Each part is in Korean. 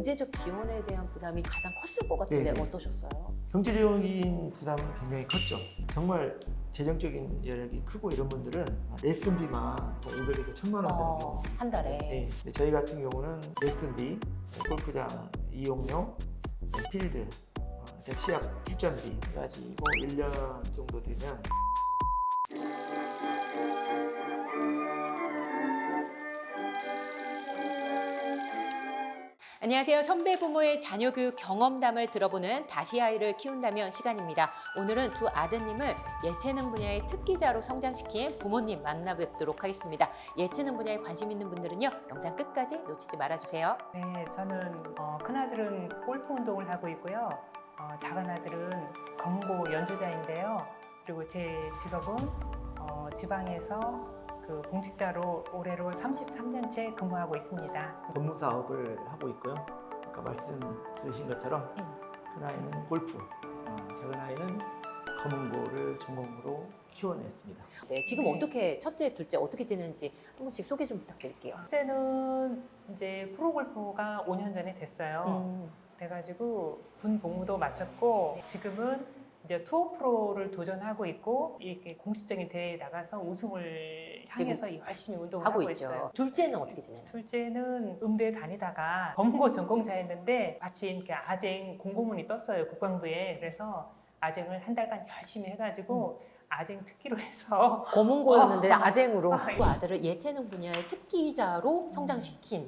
경제적 지원에 대한 부담이 가장 컸을 것 같은데 네. 어떠셨어요? 경제적인 부담은 굉장히 컸죠. 정말 재정적인 여력이 크고 이런 분들은 레슨비만 500에서 1000만 원 되는 경우. 한 달에. 네. 근데 저희 같은 경우는 레슨비, 골프장 이용료, 필드, 시합 출전비 가지고 1년 정도 되면 안녕하세요. 선배 부모의 자녀 교육 경험담을 들어보는 다시 아이를 키운다면 시간입니다. 오늘은 두 아드님을 예체능 분야의 특기자로 성장시킨 부모님 만나 뵙도록 하겠습니다. 예체능 분야에 관심 있는 분들은요, 영상 끝까지 놓치지 말아주세요. 네, 저는 큰아들은 골프 운동을 하고 있고요. 작은아들은 검고 연주자인데요. 그리고 제 직업은 지방에서 그 공직자로 올해로 33년째 근무하고 있습니다. 법무 사업을 하고 있고요. 아까 말씀 드린 것처럼 큰 아이는 골프, 작은 아이는 검은고를 전공으로 키워냈습니다. 네, 지금 어떻게 첫째, 둘째 어떻게 지내는지 한 번씩 소개 좀 부탁드릴게요. 첫째는 이제 프로골퍼가 5년 전에 됐어요. 돼가지고 군 복무도 마쳤고 지금은 이제 투어 프로를 도전하고 있고 이렇게 공식적인 대회에 나가서 우승을 향해서 열심히 운동을 하고 있죠. 있어요. 둘째는 어떻게 지내나요? 둘째는 음대 다니다가 검고 전공자였는데 마침 이렇게 아쟁 공고문이 떴어요, 국방부에. 그래서 아쟁을 한 달간 열심히 해가지고 아쟁 특기로 해서 검은고였는데 아쟁으로 그 아들을 예체능 분야의 특기자로 성장시킨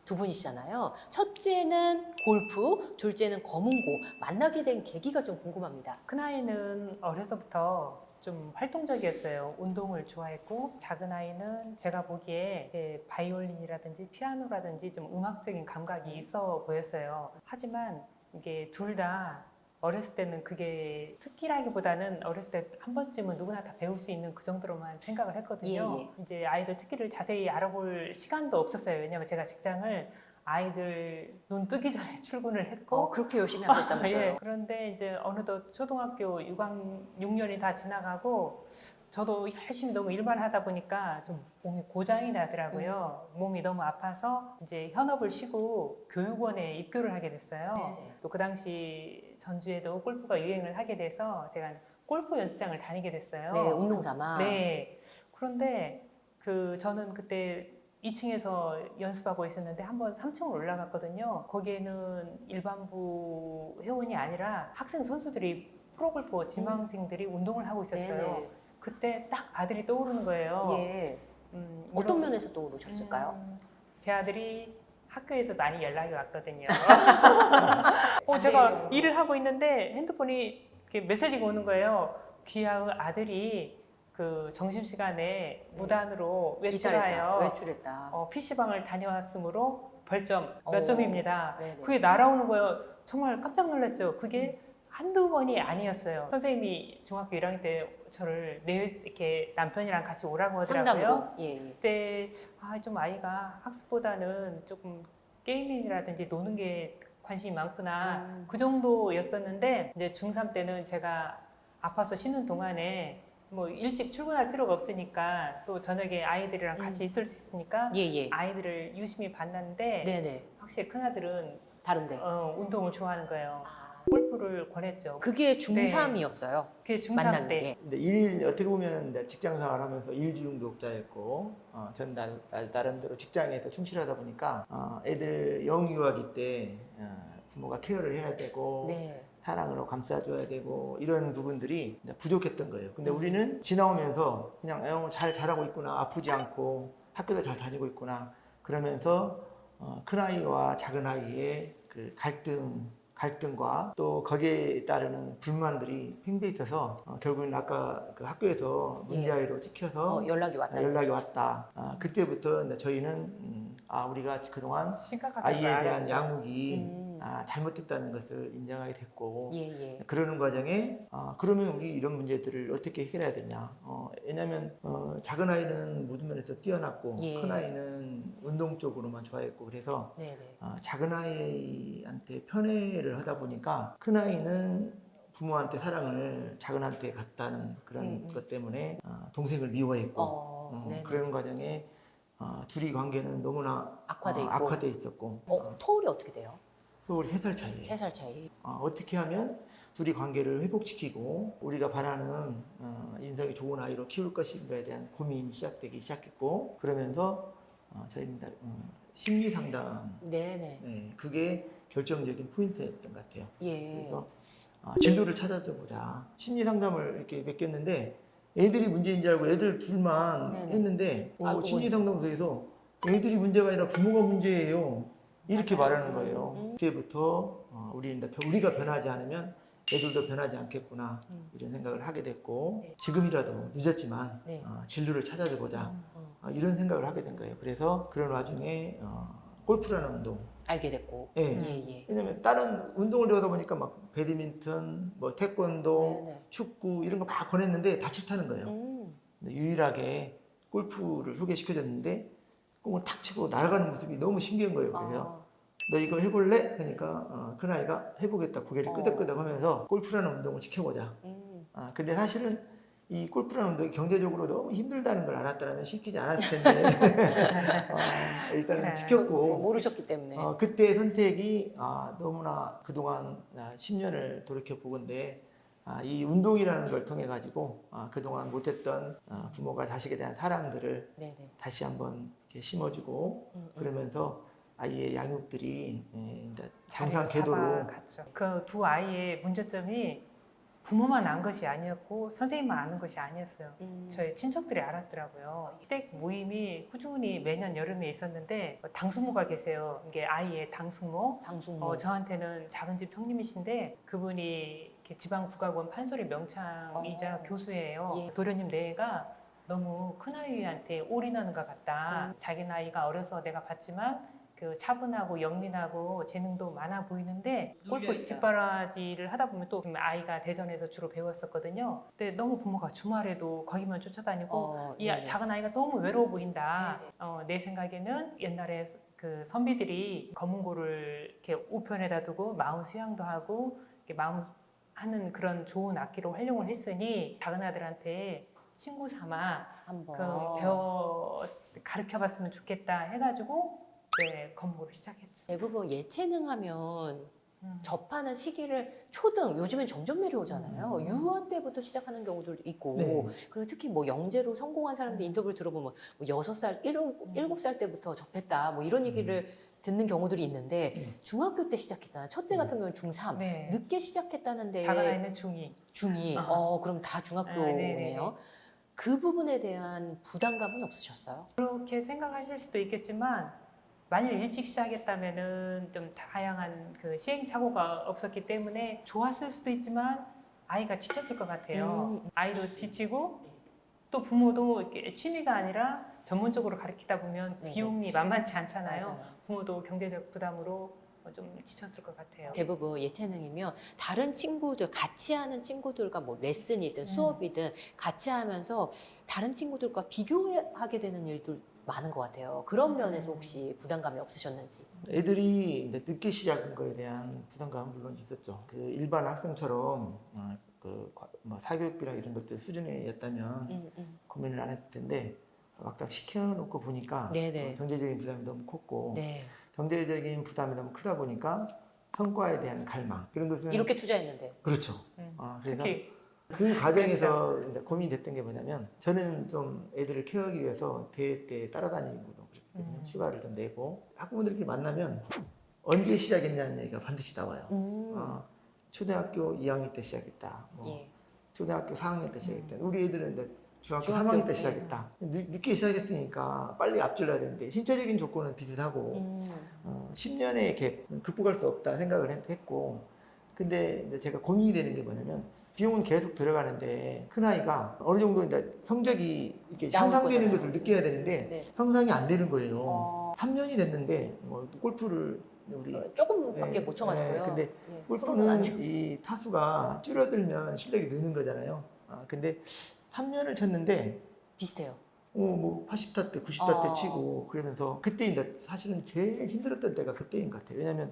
두 분이시잖아요. 첫째는 골프, 둘째는 검은고. 만나게 된 계기가 좀 궁금합니다. 큰아이는 어려서부터 좀 활동적이었어요. 운동을 좋아했고, 작은 아이는 제가 보기에 바이올린이라든지 피아노라든지 좀 음악적인 감각이 있어 보였어요. 하지만 이게 둘 다 어렸을 때는 그게 특기라기보다는 어렸을 때 한 번쯤은 누구나 다 배울 수 있는 그 정도로만 생각을 했거든요. 예. 이제 아이들 특기를 자세히 알아볼 시간도 없었어요. 왜냐하면 제가 직장을 아이들 눈 뜨기 전에 출근을 했고 그렇게 열심히 하셨다면서요? 예. 그런데 이제 어느덧 초등학교 6년이 다 지나가고 저도 열심히 너무 일만 하다 보니까 좀 몸이 고장이 나더라고요. 몸이 너무 아파서 이제 현업을 쉬고 교육원에 입교를 하게 됐어요. 네네. 또 그 당시 전주에도 골프가 유행을 하게 돼서 제가 골프 연습장을 다니게 됐어요. 네, 운동 삼아. 네. 그런데 저는 그때 2층에서 연습하고 있었는데 한번 3층으로 올라갔거든요. 거기에는 일반부 회원이 아니라 학생 선수들이 프로골퍼 지망생들이 운동을 하고 있었어요. 네네. 그때 딱 아들이 떠오르는 거예요. 예. 이런- 어떤 면에서 떠오르셨을까요? 제 아들이 학교에서 많이 연락이 왔거든요. 안 제가 되려고. 일을 하고 있는데 핸드폰이 이렇게 메시지가 오는 거예요. 귀하의 아들이 그 점심시간에 무단으로 외출하여 외출했다. PC방을 다녀왔으므로 벌점 몇 어, 점입니다. 네네. 그게 날아오는 거예요. 정말 깜짝 놀랐죠. 그게 한두 번이 아니었어요. 선생님이 중학교 1학년 때 저를 이렇게 남편이랑 같이 오라고 하더라고요. 상담으로. 예. 그때 좀 아이가 학습보다는 조금 게임이라든지 노는 게 관심이 많구나. 그 정도였었는데 이제 중3 때는 제가 아파서 쉬는 동안에 뭐 일찍 출근할 필요가 없으니까 또 저녁에 아이들이랑 같이 있을 수 있으니까 예. 아이들을 유심히 봤는데 네네. 확실히 큰아들은 다른데. 운동을 좋아하는 거예요. 아, 골프를 권했죠. 그게 중3이었어요. 그게 중3 만난 때. 게. 근데 어떻게 보면 직장 생활하면서 일중독자였고, 전 나름대로 직장에서 충실하다 보니까 애들 영유아기 때 부모가 케어를 해야 되고 네. 사랑으로 감싸줘야 되고 이런 부분들이 부족했던 거예요. 근데 우리는 지나오면서 그냥 잘 자라고 있구나, 아프지 않고 학교도 잘 다니고 있구나 그러면서 큰 아이와 작은 아이의 그 갈등과 또 거기에 따르는 불만들이 팽배해 있어서 결국은 아까 그 학교에서 문제아이로 찍혀서 연락이 왔다. 연락이 왔다. 그때부터 이제 저희는 우리가 그동안 심각하다고 아이에 대한 알았죠. 양육이 잘못됐다는 것을 인정하게 됐고 예. 그러는 과정에 그러면 우리 이런 문제들을 어떻게 해결해야 되냐. 왜냐하면 작은 아이는 모든 면에서 뛰어났고 예. 큰 아이는 운동 쪽으로만 좋아했고 그래서 네네. 작은 아이한테 편애를 하다 보니까 큰 아이는 부모한테 사랑을 작은 아이한테 갖다는 그런 것 때문에 동생을 미워했고 네네. 그런 과정에 둘이 관계는 너무나 악화돼 있고. 악화돼 있었고 터울이 어떻게 돼요? 또 우리 3살 차이예요. 3살 차이. 어떻게 하면 둘이 관계를 회복시키고 우리가 바라는 인성이 좋은 아이로 키울 것인가에 대한 고민이 시작되기 시작했고, 그러면서 저희는 심리 상담, 네네. 네, 그게 결정적인 포인트였던 것 같아요. 예. 그래서 진도를 찾아보자. 심리 상담을 이렇게 맡겼는데 애들이 문제인 줄 알고 애들 둘만 네네. 했는데 알고 심리 보니. 상담소에서 애들이 문제가 아니라 부모가 문제예요. 이렇게 맞아요. 말하는 거예요. 그때부터 우리가 변하지 않으면 애들도 변하지 않겠구나 이런 생각을 하게 됐고, 네. 지금이라도 늦었지만 네. 진로를 찾아보자 이런 생각을 하게 된 거예요. 그래서 그런 와중에 골프라는 운동, 알게 됐고. 예. 예. 왜냐면 다른 운동을 배우다 보니까 막 배드민턴, 뭐 태권도, 네네. 축구 이런 거 막 권했는데 다 싫다는 거예요. 근데 유일하게 골프를 소개시켜줬는데 공을 탁 치고 날아가는 모습이 너무 신기한 거예요. 그래서 너 이거 해볼래? 그러니까 큰 아이가 해보겠다 고개를 끄덕끄덕 하면서 골프라는 운동을 시켜보자. 근데 사실은 이 골프라는 운동이 경제적으로 너무 힘들다는 걸 알았다면 시키지 않았을 텐데 일단은 시켰고, 모르셨기 때문에. 그때 선택이 너무나 그동안 10년을 돌이켜보건데 이 운동이라는 걸 통해 가지고 그동안 못했던 부모가 자식에 대한 사랑들을 네네. 다시 한번 이렇게 심어주고 그러면서 아이의 양육들이 정상 궤도로. 그 두 아이의 문제점이 부모만 안 것이 아니었고 선생님만 아는 것이 아니었어요. 저희 친척들이 알았더라고요. 시댁 모임이 꾸준히 매년 여름에 있었는데 당숙모가 계세요. 이게 아이의 당숙모. 당숙모. 저한테는 작은 집 형님이신데 그분이 이렇게 지방국악원 판소리 명창이자 교수예요. 예. 도련님 내가 너무 큰아이한테 올인하는 것 같다. 자기 나이가 어려서 내가 봤지만 그 차분하고 영민하고 재능도 많아 보이는데 골프 뒷바라지를 하다 보면 또 아이가 대전에서 주로 배웠었거든요. 근데 너무 부모가 주말에도 거기만 쫓아다니고 이 네네. 작은 아이가 너무 외로워 보인다. 내 생각에는 옛날에 그 선비들이 검은고를 이렇게 우편에다 두고 마음 수양도 하고 이렇게 마음 하는 그런 좋은 악기로 활용을 했으니 작은 아들한테 친구 삼아 한번 가르쳐 봤으면 좋겠다 해가지고 네, 검보를 시작했죠. 대부분 예체능 하면 접하는 시기를 초등, 요즘엔 점점 내려오잖아요. 유아 때부터 시작하는 경우도 있고, 네. 그리고 특히 뭐 영재로 성공한 사람들 인터뷰를 들어보면 뭐 6살, 7살 때부터 접했다, 뭐 이런 얘기를 듣는 경우들이 있는데, 중학교 때 시작했잖아요. 첫째 같은 경우는 중3, 네. 늦게 시작했다는데 작은 아이는 중2. 중2, 그럼 다 중학교네요. 네네네. 그 부분에 대한 부담감은 없으셨어요? 그렇게 생각하실 수도 있겠지만 만일 일찍 시작했다면은 좀 다양한 그 시행착오가 없었기 때문에 좋았을 수도 있지만 아이가 지쳤을 것 같아요. 아이도 지치고 또 부모도 이렇게 취미가 아니라 전문적으로 가르치다 보면 네네. 비용이 만만치 않잖아요. 맞아요. 부모도 경제적 부담으로 좀 지쳤을 것 같아요. 대부분 예체능이면 다른 친구들, 같이 하는 친구들과 뭐 레슨이든 수업이든 같이 하면서 다른 친구들과 비교하게 되는 일들 많은 것 같아요. 그런 면에서 혹시 부담감이 없으셨는지? 애들이 이제 늦게 시작한 거에 대한 부담감은 물론 있었죠. 그 일반 학생처럼 뭐 사교육비나 이런 것들 수준이었다면 고민을 안 했을 텐데 막상 시켜놓고 보니까 네네. 경제적인 부담이 너무 컸고, 네. 경제적인 부담이 너무 크다 보니까 성과에 대한 갈망, 이런 것은 이렇게 투자했는데. 그렇죠. 그래서 특히 그 과정에서 이제 고민이 됐던 게 뭐냐면, 저는 좀 애들을 케어하기 위해서 대회 때 따라다니고도 그랬거든요. 휴가를 좀 내고 학부모들끼리 만나면 언제 시작했냐는 얘기가 반드시 나와요. 초등학교 2학년 때 시작했다. 뭐 예. 초등학교 4학년 때 시작했다. 우리 애들은 이제 중학교 중학교 3학년 때 때. 시작했다. 늦게 시작했으니까 빨리 앞질러야 되는데 신체적인 조건은 비슷하고 10년의 갭 극복할 수 없다 생각을 했고, 근데 이제 제가 고민이 되는 게 뭐냐면 비용은 계속 들어가는데 큰아이가 어느 정도 이제 성적이 이렇게 나올 향상되는 거잖아요. 것을 느껴야 되는데 네. 향상이 안 되는 거예요. 3년이 됐는데 뭐 골프를 우리 조금밖에 못 쳐가지고요. 근데 네, 프로는 골프는 아니고. 이 타수가 줄어들면 실력이 느는 거잖아요. 근데 3년을 쳤는데 비슷해요. 뭐 80타 때, 90타 때 치고 그러면서 그때 이제 사실은 제일 힘들었던 때가 그때인 것 같아요. 왜냐하면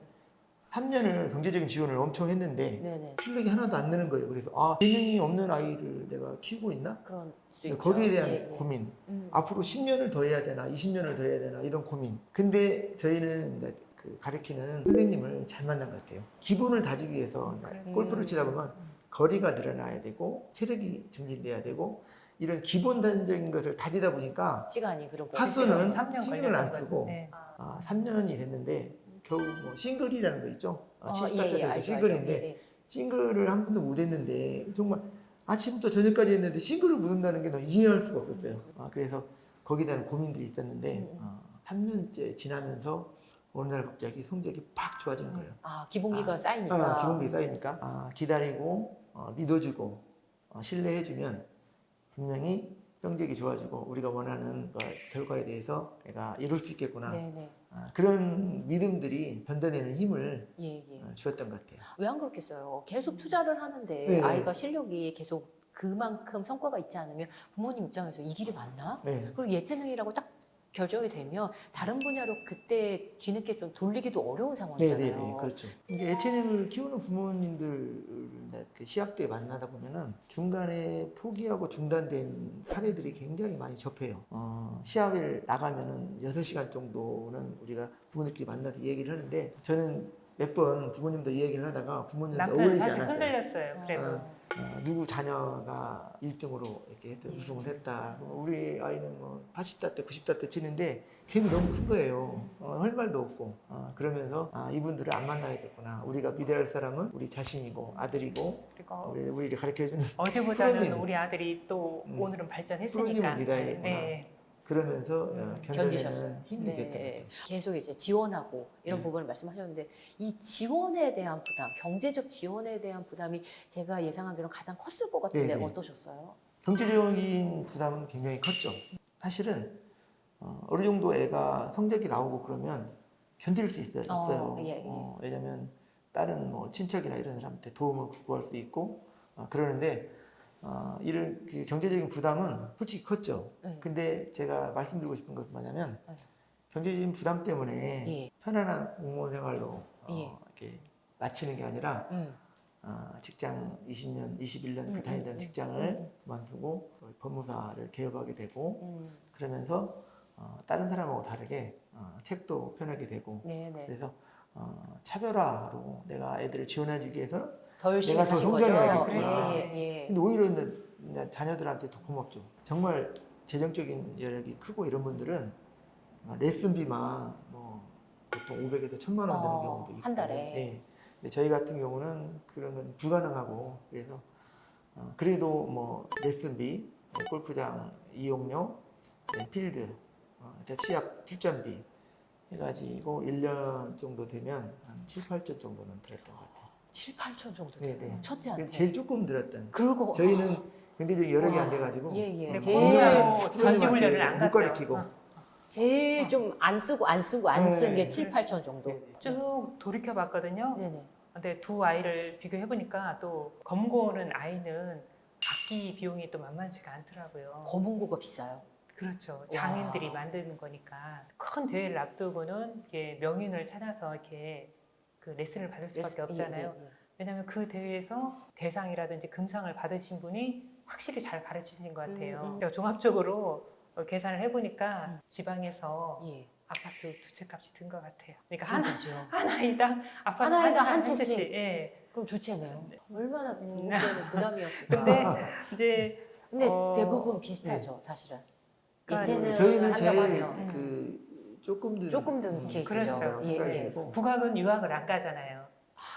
3년을 경제적인 지원을 엄청 했는데 네네. 실력이 하나도 안 느는 거예요. 그래서 재능이 없는 아이를 내가 키우고 있나? 그런 수 있죠. 거기에 대한 예, 예. 고민. 앞으로 10년을 더 해야 되나, 20년을 더 해야 되나 이런 고민. 근데 저희는 그 가르치는 선생님을 잘 만난 것 같아요. 기본을 다지기 위해서 골프를 치다 보면 거리가 늘어나야 되고 체력이 증진돼야 되고 이런 기본적인 것을 다지다 보니까 시간이 그런 거. 타수는 3년 신경을 안 걸렸던 쓰고 거죠. 네. 3년이 됐는데 겨우 뭐 싱글이라는 거 있죠. 70타 때 알죠, 싱글인데 알죠. 예, 예. 싱글을 한 번도 못 했는데 정말 아침부터 저녁까지 했는데 싱글을 못 한다는 게 너무 이해할 수가 없었어요. 그래서 거기에 대한 고민들이 있었는데 3년째 지나면서 어느 날 갑자기 성적이 팍 좋아지는 거예요. 기본기가 쌓이니까. 기본기 쌓이니까 기다리고 믿어주고 신뢰해주면 분명히 성적이 좋아지고 우리가 원하는 결과에 대해서 내가 이룰 수 있겠구나. 네네. 그런 믿음들이 견뎌내는 힘을 예. 주었던 것 같아요. 왜 안 그렇겠어요? 계속 투자를 하는데 네. 아이가 실력이 계속 그만큼 성과가 있지 않으면 부모님 입장에서 이 길이 맞나? 네. 그리고 예체능이라고 딱 결정이 되면 다른 분야로 그때 뒤늦게 좀 돌리기도 어려운 상황이잖아요. 네네네, 그렇죠. 이게 예체능을 키우는 부모님들 그 시합대에 만나다 보면은 중간에 포기하고 중단된 사례들이 굉장히 많이 접해요. 시합을 나가면은 6시간 정도는 우리가 부모님끼리 만나서 얘기를 하는데 저는 몇 번 부모님도 얘기를 하다가 부모님도 남편은 어울리지 사실 않았어요. 흔들렸어요. 그래도 누구 자녀가 1등으로 이렇게 해서 우승을 했다. 우리 아이는 뭐 80다 때, 90다 때 치는데 괜히 너무 큰 거예요. 할 말도 없고. 그러면서 이분들을 안 만나야겠구나. 우리가 믿어야 할 사람은 우리 자신이고 아들이고 그리고 우리를 가르쳐주는 어제보다는 프로님. 우리 아들이 또 오늘은 발전했으니까. 프로님을 믿어야겠구나. 네. 그러면서 견디셨어요. 견뎌내는 힘이 됐던 것 같아요. 계속 이제 지원하고 이런 네. 부분을 말씀하셨는데 이 지원에 대한 부담, 경제적 지원에 대한 부담이 제가 예상하기로는 가장 컸을 것 같은데 네. 어떠셨어요? 경제적인 부담은 굉장히 컸죠. 사실은 어느 정도 애가 성적이 나오고 그러면 견딜 수 있어요. 예. 왜냐면 다른 뭐 친척이나 이런 사람한테 도움을 구할 수 있고 그러는데 이런 그 경제적인 부담은 솔직히 컸죠. 네. 근데 제가 말씀드리고 싶은 것은 뭐냐면 네. 경제적인 부담 때문에 예. 편안한 공무원 생활로 예. 이렇게 마치는 게 아니라 음. 직장 20년, 21년 그 다니던 직장을 그만두고 법무사를 개업하게 되고 그러면서 다른 사람하고 다르게 책도 편하게 되고 네네. 그래서 차별화로 내가 애들을 지원해주기 위해서는 더 열심히 내가 더 사신 거죠? 성장해야겠구나. 예. 근데 오히려 이제 자녀들한테 더 고맙죠. 정말 재정적인 여력이 크고 이런 분들은 레슨비만 뭐 보통 500에서 1000만 원 되는 경우도 있고 한 달에. 네. 근데 저희 같은 경우는 그런 건 불가능하고 그래서 그래도 뭐 레슨비, 골프장 이용료, 필드, 시합 출전비 해가지고 1년 정도 되면 한 7, 8천 정도는 들었던 것 같아요. 7, 8천 정도 네, 돼요. 네. 첫째한테. 제일 조금 들었던. 그리고 저희는 굉장히 여력이 와. 안 돼가지고 예. 근데 제일 코로나로 전지훈련을 안 못 갔죠. 가르치고 제일 좀 안 쓰고 안 쓴 게 네. 7, 8천 정도. 네. 쭉 돌이켜 봤거든요. 네네. 근데 두 아이를 비교해 보니까 또 검고는 아이는 악기 비용이 또 만만치가 않더라고요. 검은고가 비싸요. 그렇죠. 장인들이 와. 만드는 거니까 큰 대회를 앞두고는 이게 명인을 찾아서 이렇게 그 레슨을 받을 수밖에 없잖아요. 예. 왜냐하면 그 대회에서 대상이라든지 금상을 받으신 분이 확실히 잘 가르치신 것 같아요. 제가 종합적으로 계산을 해보니까 지방에서 예. 아파트 두 채 값이 든 것 같아요. 그러니까 그렇죠. 한 아이당 아파트 한 아이당 한 한 채씩. 채씩. 예. 그럼 두 채네요. 얼마나 그때는 부담이었을까. 근데 이제 근데 어, 대부분 비슷하죠, 사실은. 그러니까 예체능 저희는 한다고 제일 하면 그 조금 조금 든 케이스죠. 그렇죠. 예. 국악은 유학을 안 가잖아요.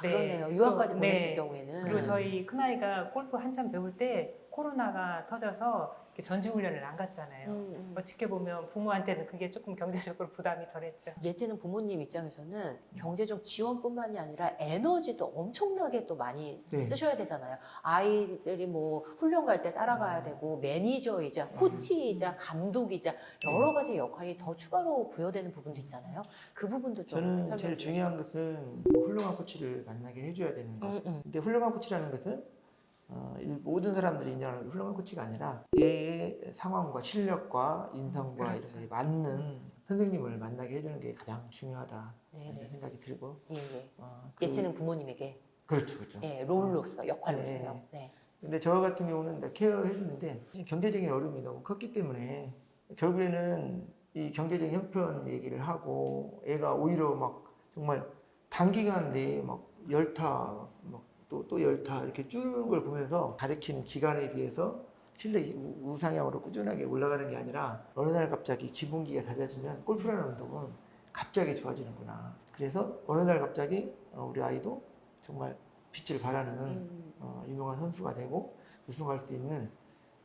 네. 그러네요. 유학까지 또, 보냈을 네. 경우에는. 그리고 저희 큰아이가 골프 한참 배울 때 코로나가 터져서 이렇게 전지훈련을 안 갔잖아요. 어떻게 보면 부모한테는 그게 조금 경제적으로 부담이 덜했죠. 예체능 부모님 입장에서는 경제적 지원뿐만이 아니라 에너지도 엄청나게 또 많이 네. 쓰셔야 되잖아요. 아이들이 뭐 훈련 갈 때 따라가야 되고 매니저이자 코치이자 감독이자 여러 가지 역할이 더 추가로 부여되는 부분도 있잖아요. 그 부분도 좀 저는 설명해 제일 주세요. 중요한 것은 훌륭한 코치를 만나게 해줘야 되는 거. 음. 근데 훌륭한 코치라는 것은 모든 사람들이 인정하는 훌륭한 코치가 아니라 얘의 상황과 실력과 인성과 그렇죠. 이런 것에 맞는 선생님을 만나게 해주는 게 가장 중요하다 이런 네네. 생각이 들고 예. 그- 예체능 부모님에게 그렇죠. 롤로서 역할로서요. 네. 근데 저 같은 경우는 케어해 주는데 경제적인 어려움이 너무 컸기 때문에 결국에는 이 경제적인 형편 얘기를 하고 애가 오히려 막 정말 단기간 내에 막 열타, 또 열타 이렇게 쭉 걸 보면서 가리키는 기간에 비해서 실력이 우상향으로 꾸준하게 올라가는 게 아니라 어느 날 갑자기 기본기가 다져지면 골프라는 운동은 갑자기 좋아지는구나. 그래서 어느 날 갑자기 우리 아이도 정말 빛을 발하는 유명한 선수가 되고 우승할 수 있는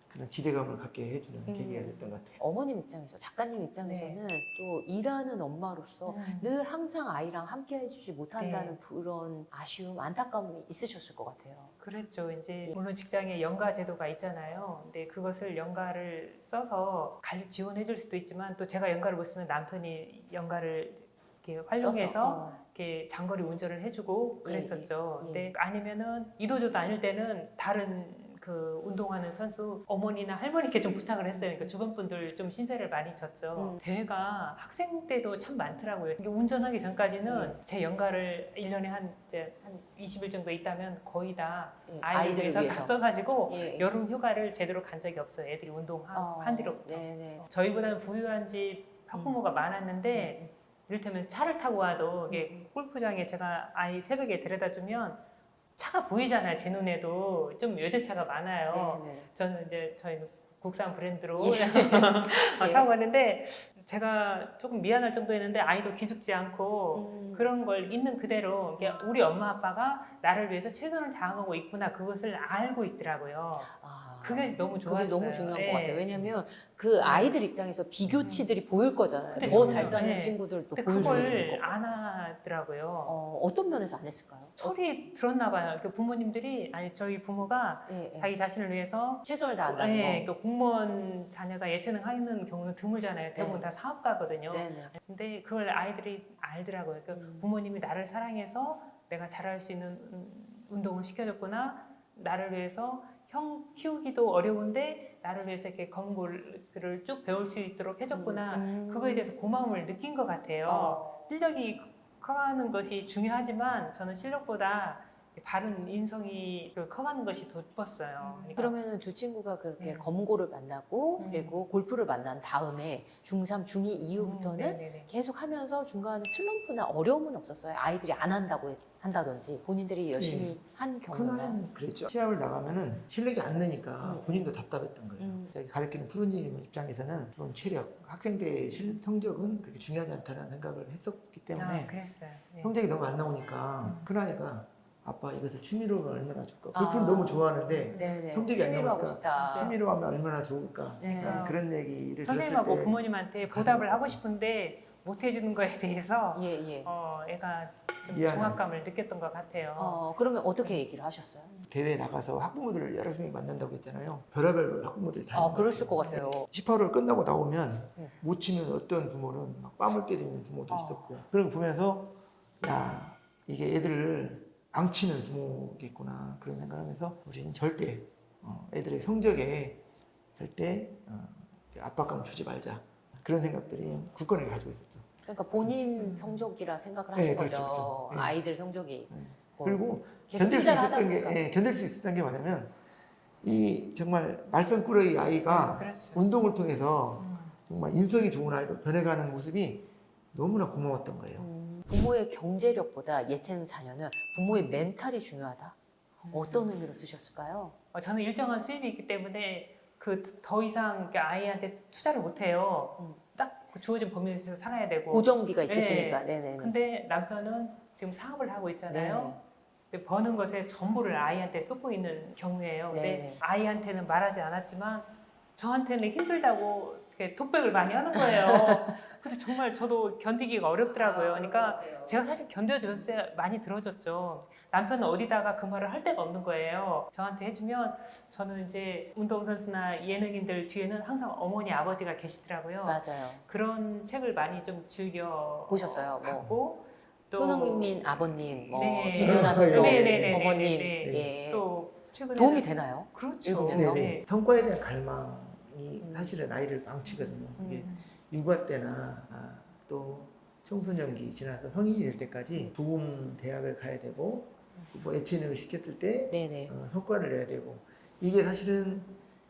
그런 기대감을 갖게 해주는 계기가 됐던 것 같아요. 어머님 입장에서, 작가님 입장에서는 또 일하는 엄마로서 늘 항상 아이랑 함께 해주지 못한다는 그런 아쉬움, 안타까움이 있으셨을 것 같아요. 그랬죠. 이제 물론 직장에 연가 제도가 있잖아요. 근데 그것을 연가를 써서 관리 지원해줄 수도 있지만 또 제가 연가를 못 쓰면 남편이 연가를 이렇게 활용해서 써서, 이렇게 장거리 운전을 해주고 예, 그랬었죠. 예. 근데 아니면은 이도저도 아닐 때는 다른 그 운동하는 선수 어머니나 할머니께 좀 부탁을 했어요. 그러니까 주변 분들 좀 신세를 많이 졌죠. 대회가 학생 때도 참 많더라고요. 이게 운전하기 전까지는 제 연가를 1년에 한 20일 정도 있다면 거의 다 예, 아이들 위해서 다 써가지고 예, 예. 여름 휴가를 제대로 간 적이 없어요. 애들이 운동한 뒤로부터. 네네. 저희보다는 부유한 집 학부모가 많았는데 이를테면 차를 타고 와도 이게 골프장에 제가 아이 새벽에 데려다 주면 차가 보이잖아요. 제 눈에도 좀 외제차가 많아요. 네네. 저는 이제 저희는 국산 브랜드로 예. 타고 갔는데 제가 조금 미안할 정도였는데 아이도 기죽지 않고 그런 걸 있는 그대로 이게 우리 엄마 아빠가 나를 위해서 최선을 다하고 있구나 그것을 알고 있더라고요. 아, 그게 너무 좋았어요. 그게 너무 중요한 예. 것 같아요. 왜냐면 그 아이들 입장에서 비교치들이 보일 거잖아요. 근데 더 정말, 잘 사는 네. 친구들도 근데 보일 수 있을 그걸 거고. 안 하더라고요. 어떤 면에서 안 했을까요? 철이 들었나 봐요. 그 부모님들이 아니 저희 부모가 예, 예. 자기 자신을 위해서 최선을 다한다는 네, 거. 그 공무원 자녀가 예체능 하는 경우는 드물잖아요. 대부분 네. 다 사업가거든요. 네네. 근데 그걸 아이들이 알더라고요. 그 부모님이 나를 사랑해서 내가 잘할 수 있는 운동을 시켜줬구나. 나를 위해서 형 키우기도 어려운데 나를 위해서 이렇게 검은고를 쭉 배울 수 있도록 해줬구나. 그거에 대해서 고마움을 느낀 것 같아요. 실력이 커가는 것이 중요하지만 저는 실력보다 바른 인성이 커가는 것이 더 예뻤어요. 그러니까 그러면은 두 친구가 그렇게 검고를 만나고 그리고 골프를 만난 다음에 중3, 중2 이후부터는 네네네. 계속 하면서 중간에 슬럼프나 어려움은 없었어요. 아이들이 안 한다고 한다든지 본인들이 열심히 한 경우나. 그날은 그랬죠. 시합을 나가면은 실력이 안 느니까 본인도 답답했던 거예요. 자기 가르치는 프로님 입장에서는 그런 체력, 학생대의 성적은 그렇게 중요하지 않다는 생각을 했었기 때문에 그랬어요. 네. 성적이 너무 안 나오니까 큰아이가 아빠 이것을 취미로 하면 얼마나 좋을까. 골프는 너무 좋아하는데 네네. 성적이 안 취미로 하고 나오니까 싶다. 취미로 하면 얼마나 좋을까. 네. 그런 얘기를 선생님하고 들었을 때 부모님한테 가슴이 보답을 하고 아팠죠. 싶은데 못 해주는 거에 대해서 예, 예. 애가 좀 미안해. 중압감을 느꼈던 것 같아요. 그러면 어떻게 얘기를 하셨어요? 대회에 나가서 학부모들을 여러 명이 만난다고 했잖아요. 별의별 학부모들이 다. 그랬을 것 같아요. 18월 끝나고 나오면 네. 못 치면 어떤 부모는 막 뺨을 때리는 부모도 어. 있었고 그런 거 보면서 야 이게 애들을 앙치는 부모겠구나 그런 생각을 하면서 우리는 절대 애들의 성적에 절대 압박감을 주지 말자 그런 생각들이 굳건하게 가지고 있었죠. 그러니까 본인 성적이라 생각을 하신 네, 거죠. 그렇죠, 그렇죠. 네. 아이들 성적이. 네. 뭐 그리고 계속 견딜 수 투자를 하다 있었던 보니까. 게 견딜 수 있었던 게 뭐냐면 이 정말 말썽꾸러기 아이가 그렇죠. 운동을 통해서 정말 인성이 좋은 아이로 변해가는 모습이 너무나 고마웠던 거예요. 부모의 경제력보다 예체능 자녀는 부모의 멘탈이 중요하다. 어떤 의미로 쓰셨을까요? 저는 일정한 수입이 있기 때문에 그 더 이상 이렇게 아이한테 투자를 못 해요. 딱 그 주어진 범위 내에서 살아야 되고. 고정비가 있으시니까. 네네네. 근데 남편은 지금 사업을 하고 있잖아요. 네네. 근데 버는 것에 전부를 아이한테 쏟고 있는 경우예요. 근데 네네. 아이한테는 말하지 않았지만 저한테는 힘들다고 이렇게 톡백을 많이 하는 거예요. 그래서 정말 저도 견디기가 어렵더라고요. 그러니까 제가 사실 견뎌줬어야 많이 들어줬죠. 남편은 어디다가 그 말을 할 데가 없는 거예요. 저한테 해주면 저는 이제 운동선수나 예능인들 뒤에는 항상 어머니, 아버지가 계시더라고요. 맞아요. 그런 책을 많이 좀 즐겨 보셨어요? 뭐 봤고 또 손흥민 아버님, 뭐 네. 김연아 선수 네네네네. 어머님, 네. 예. 또 최근에 도움이 되나요? 그렇죠. 읽으면서? 네. 성과에 대한 갈망이 사실은 아이를 망치거든요. 이게 육아 때나 또 청소년기 지나서 성인이 될 때까지 좋은 대학을 가야 되고 뭐 예체능을 시켰을 때 네네. 성과를 내야 되고 이게 사실은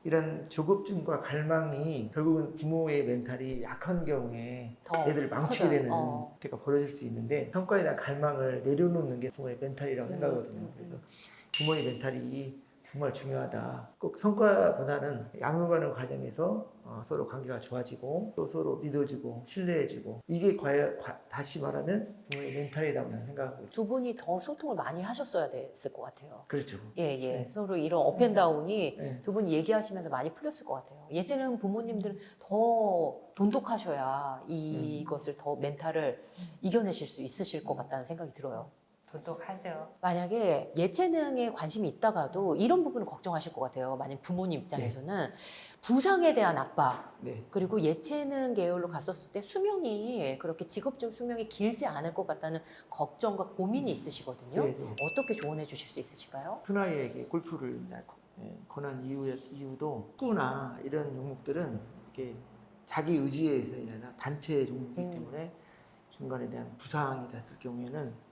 이런 조급증과 갈망이 결국은 부모의 멘탈이 약한 경우에 더 애들을 망치게 커져요. 되는 때가 벌어질 수 있는데 성과에 대한 갈망을 내려놓는 게 부모의 멘탈이라고 생각하거든요. 그래서 부모의 멘탈이 정말 중요하다. 꼭 성과보다는 양육하는 과정에서 서로 관계가 좋아지고 또 서로 믿어주고 신뢰해주고 이게 다시 말하면 부모의 멘탈이라고 저는 생각하고 두 분이 더 소통을 많이 하셨어야 됐을 것 같아요. 그렇죠. 예, 예. 네. 서로 이런 업앤다운이 네. 두 분이 얘기하시면서 많이 풀렸을 것 같아요. 예체능 부모님들은 더 돈독하셔야 이것을 더 멘탈을 이겨내실 수 있으실 것 같다는 생각이 들어요. 돈독하죠. 만약에 예체능에 관심이 있다가도 이런 부분을 걱정하실 것 같아요. 만약 부모님 입장에서는 부상에 대한 압박, 네. 그리고 예체능 계열로 갔었을 때 수명이 그렇게 직업적 수명이 길지 않을 것 같다는 걱정과 고민이 있으시거든요. 네, 네. 어떻게 조언해 주실 수 있으실까요? 큰아이에게 골프를 권한 이유도 축구나 이런 종목들은 이게 자기 의지에서 아니라 단체 종목이기 때문에 중간에 대한 부상이 됐을 경우에는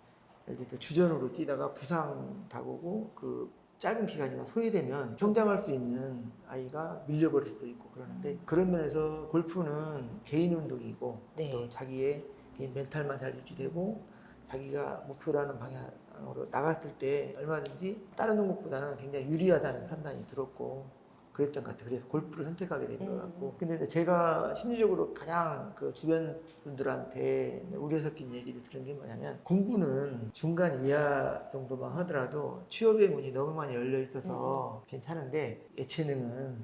예를 들어 주전으로 뛰다가 부상 당하고 그 짧은 기간이지만 소외되면 성장할 수 있는 아이가 밀려버릴 수 있고 그러는데 그런 면에서 골프는 개인 운동이고 네. 또 자기의 개인 멘탈만 잘 유지되고 자기가 목표로 하는 방향으로 나갔을 때 얼마든지 다른 종목보다는 굉장히 유리하다는 판단이 들었고 그랬던 것 같아요. 그래서 골프를 선택하게 된 것 같고. 근데 제가 심리적으로 가장 그 주변 분들한테 우려 섞인 얘기를 들은 게 뭐냐면 공부는 중간 이하 정도만 하더라도 취업의 문이 너무 많이 열려 있어서 괜찮은데 예체능은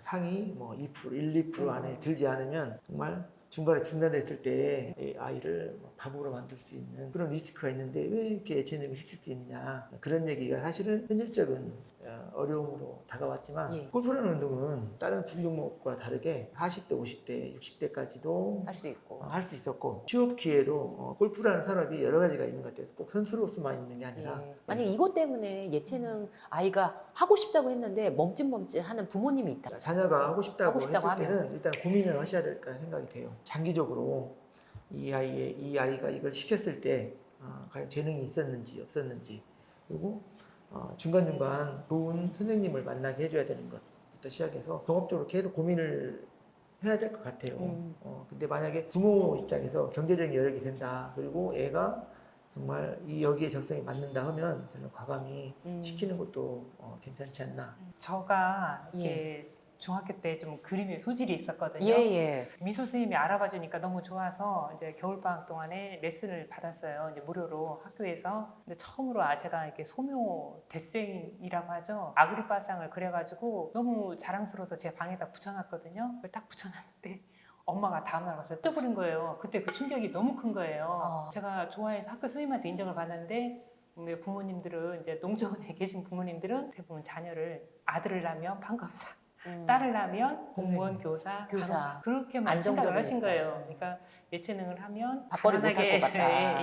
상위 2%, 1, 2% 안에 들지 않으면 정말 중간에 중단됐을 때 아이를 바보로 만들 수 있는 그런 리스크가 있는데 왜 이렇게 예체능을 시킬 수 있느냐 그런 얘기가 사실은 현실적인 어려움으로 다가왔지만 예. 골프라는 운동은 다른 구기 종목과 다르게 40대, 50대, 60대까지도 할 수 있고. 할 수 있었고 취업 기회도 골프라는 산업이 여러 가지가 있는 것 같아요. 꼭 선수로서만 있는 게 아니라 예. 만약 이것 때문에 예체능 아이가 하고 싶다고 했는데 멈칫멈칫하는 부모님이 있다. 자녀가 하고 싶다고 하고 싶다고 했을 때는 하면. 일단 고민을 하셔야 될 거라 생각이 돼요. 장기적으로 이 아이가 이걸 시켰을 때 과연 재능이 있었는지 없었는지 그리고 중간중간 좋은 선생님을 만나게 해줘야 되는 것부터 시작해서 종합적으로 계속 고민을 해야 될 것 같아요. 근데 만약에 부모 입장에서 경제적인 여력이 된다 그리고 애가 정말 여기에 적성에 맞는다 하면 저는 과감히 시키는 것도 괜찮지 않나. 저가 이게 중학교 때 좀 그림에 소질이 있었거든요. 예. 미술 선생님이 알아봐 주니까 너무 좋아서 이제 겨울방학 동안에 레슨을 받았어요. 이제 무료로 학교에서. 근데 처음으로 제가 이렇게 소묘 대생이라고 하죠. 아그리파상을 그려가지고 너무 자랑스러워서 제 방에다 붙여놨거든요. 그걸 딱 붙여놨는데 엄마가 다음날 와서 뜯어버린 거예요. 그때 그 충격이 너무 큰 거예요. 제가 좋아해서 학교 선생님한테 인정을 받는데 우리 부모님들은 이제 농촌에 계신 부모님들은 대부분 자녀를 아들을 낳으면 판검사, 딸을 낳으면 공무원, 교사, 간호사 그렇게만 생각을 하신 거예요. 그러니까 예체능을 하면 밥벌이 못할 것 같다.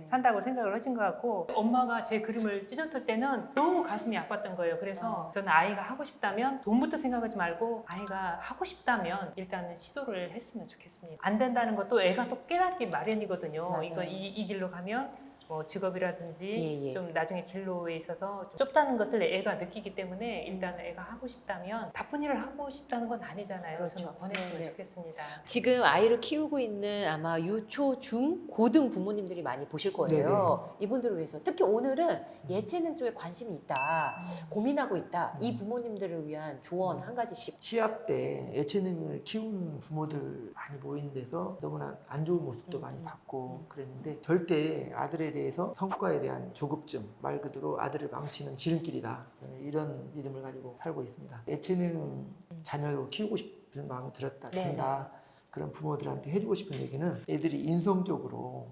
산다고 생각을 하신 것 같고 엄마가 제 그림을 찢었을 때는 너무 가슴이 아팠던 거예요. 그래서 저는 아이가 하고 싶다면 돈부터 생각하지 말고 아이가 하고 싶다면 일단은 시도를 했으면 좋겠습니다. 안 된다는 것도 애가 또 깨닫기 마련이거든요. 맞아요. 이거 이 길로 가면 직업이라든지 예. 좀 나중에 진로에 있어서 좀 좁다는 것을 애가 느끼기 때문에 일단 애가 하고 싶다면 나쁜 일을 하고 싶다는 건 아니잖아요. 그렇죠. 저는 권했으면 네. 좋겠습니다. 지금 아이를 키우고 있는 아마 유초, 중, 고등 부모님들이 많이 보실 거예요. 이분들을 위해서 특히 오늘은 예체능 쪽에 관심이 있다, 고민하고 있다. 이 부모님들을 위한 조언 한 가지씩. 시합 때 예체능을 키우는 부모들 많이 모이는 데서 너무나 안 좋은 모습도 많이 봤고 그랬는데 절대 아들에 대해서 성과에 대한 조급증 말 그대로 아들을 망치는 지름길이다. 저는 이런 믿음을 가지고 살고 있습니다. 예체능 자녀로 키우고 싶은 마음이 든다. 그런 부모들한테 해주고 싶은 얘기는 애들이 인성적으로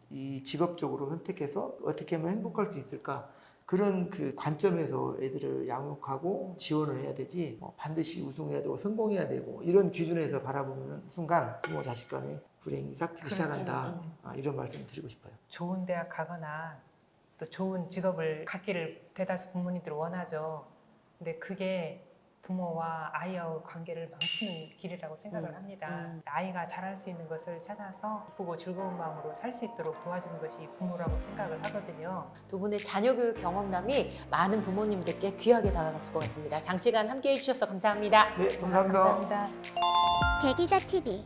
이 직업적으로 선택해서 어떻게 하면 행복할 수 있을까 그런 그 관점에서 애들을 양육하고 지원을 해야 되지 반드시 우승해야 되고 성공해야 되고 이런 기준에서 바라보는 순간 부모 자식 간의 불행이 싹트기 시작한다. 이런 말씀 드리고 싶어요. 좋은 대학 가거나 또 좋은 직업을 갖기를 대다수 부모님들 원하죠. 근데 그게 부모와 아이와의 관계를 망치는 길이라고 생각을 합니다. 아이가 잘할 수 있는 것을 찾아서 기쁘고 즐거운 마음으로 살 수 있도록 도와주는 것이 부모라고 생각을 하거든요. 두 분의 자녀 교육 경험담이 많은 부모님들께 귀하게 다가갔을 것 같습니다. 장시간 함께해 주셔서 감사합니다. 네, 감사합니다. 감사합니다. 대기자 TV